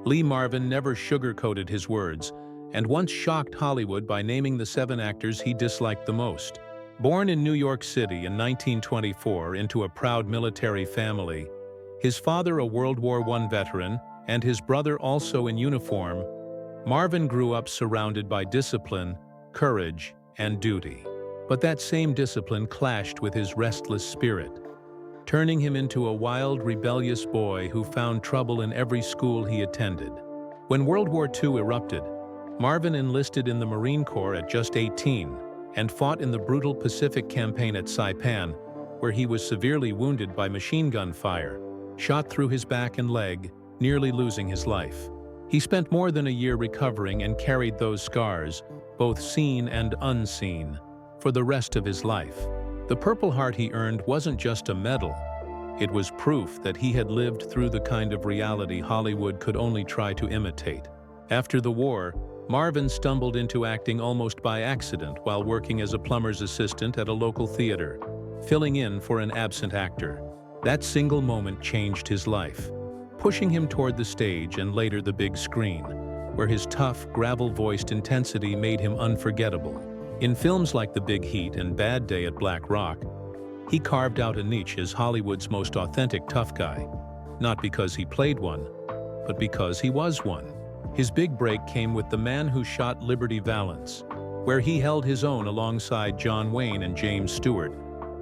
Lee Marvin never sugarcoated his words, and once shocked Hollywood by naming the 7 actors he disliked the most. Born in New York City in 1924 into a proud military family, his father a World War I veteran, and his brother also in uniform, Marvin grew up surrounded by discipline, courage, and duty. But that same discipline clashed with his restless spirit, turning him into a wild, rebellious boy who found trouble in every school he attended. When World War II erupted, Marvin enlisted in the Marine Corps at just 18 and fought in the brutal Pacific Campaign at Saipan, where he was severely wounded by machine gun fire, shot through his back and leg, nearly losing his life. He spent more than a year recovering and carried those scars, both seen and unseen, for the rest of his life. The Purple Heart he earned wasn't just a medal. It was proof that he had lived through the kind of reality Hollywood could only try to imitate. After the war, Marvin stumbled into acting almost by accident while working as a plumber's assistant at a local theater, filling in for an absent actor. That single moment changed his life, pushing him toward the stage and later the big screen, where his tough, gravel-voiced intensity made him unforgettable. In films like The Big Heat and Bad Day at Black Rock, he carved out a niche as Hollywood's most authentic tough guy, not because he played one, but because he was one. His big break came with The Man Who Shot Liberty Valance, where he held his own alongside John Wayne and James Stewart,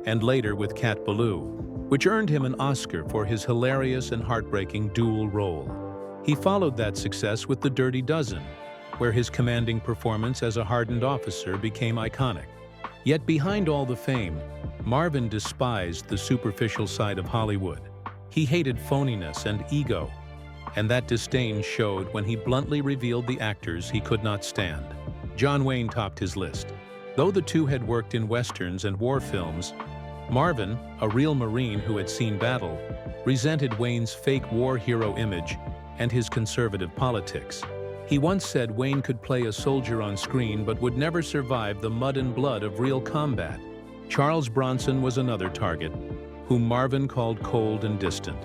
and later with Cat Ballou, which earned him an Oscar for his hilarious and heartbreaking dual role. He followed that success with The Dirty Dozen, where his commanding performance as a hardened officer became iconic. Yet behind all the fame, Marvin despised the superficial side of Hollywood. He hated phoniness and ego, and that disdain showed when he bluntly revealed the actors he could not stand. John Wayne topped his list. Though the two had worked in westerns and war films, Marvin, a real Marine who had seen battle, resented Wayne's fake war hero image and his conservative politics. He once said Wayne could play a soldier on screen but would never survive the mud and blood of real combat. Charles Bronson was another target, whom Marvin called cold and distant,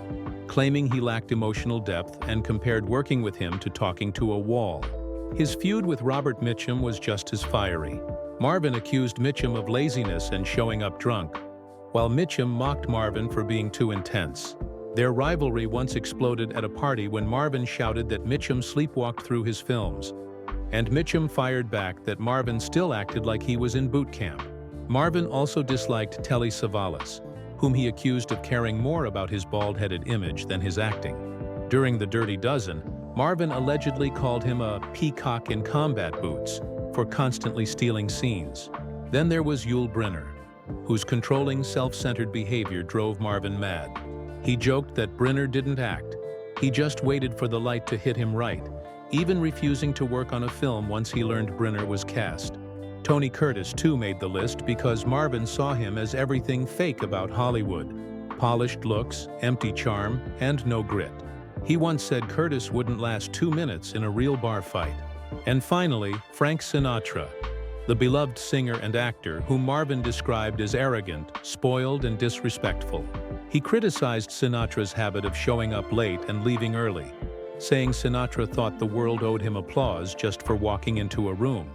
claiming he lacked emotional depth and compared working with him to talking to a wall. His feud with Robert Mitchum was just as fiery. Marvin accused Mitchum of laziness and showing up drunk, while Mitchum mocked Marvin for being too intense. Their rivalry once exploded at a party when Marvin shouted that Mitchum sleepwalked through his films, and Mitchum fired back that Marvin still acted like he was in boot camp. Marvin also disliked Telly Savalas, whom he accused of caring more about his bald-headed image than his acting. During The Dirty Dozen, Marvin allegedly called him a peacock in combat boots for constantly stealing scenes. Then there was Yul Brynner, whose controlling, self-centered behavior drove Marvin mad. He joked that Brynner didn't act. He just waited for the light to hit him right, even refusing to work on a film once he learned Brynner was cast. Tony Curtis too made the list because Marvin saw him as everything fake about Hollywood: polished looks, empty charm, and no grit. He once said Curtis wouldn't last 2 minutes in a real bar fight. And finally, Frank Sinatra, the beloved singer and actor whom Marvin described as arrogant, spoiled, and disrespectful. He criticized Sinatra's habit of showing up late and leaving early, saying Sinatra thought the world owed him applause just for walking into a room.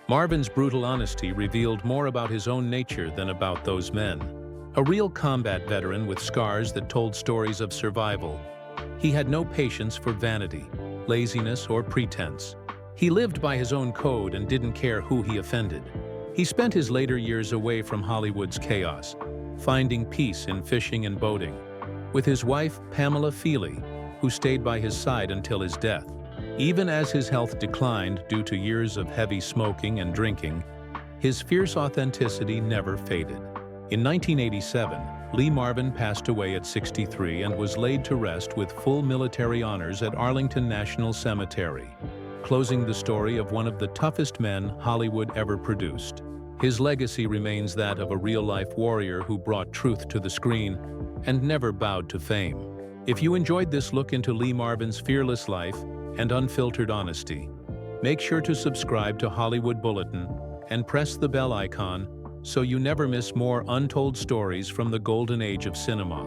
Marvin's brutal honesty revealed more about his own nature than about those men. A real combat veteran with scars that told stories of survival, he had no patience for vanity, laziness, or pretense. He lived by his own code and didn't care who he offended. He spent his later years away from Hollywood's chaos, finding peace in fishing and boating, with his wife, Pamela Feely, who stayed by his side until his death. Even as his health declined due to years of heavy smoking and drinking, his fierce authenticity never faded. In 1987, Lee Marvin passed away at 63 and was laid to rest with full military honors at Arlington National Cemetery, closing the story of one of the toughest men Hollywood ever produced. His legacy remains that of a real-life warrior who brought truth to the screen and never bowed to fame. If you enjoyed this look into Lee Marvin's fearless life and unfiltered honesty, make sure to subscribe to Hollywood Bulletin and press the bell icon so you never miss more untold stories from the golden age of cinema.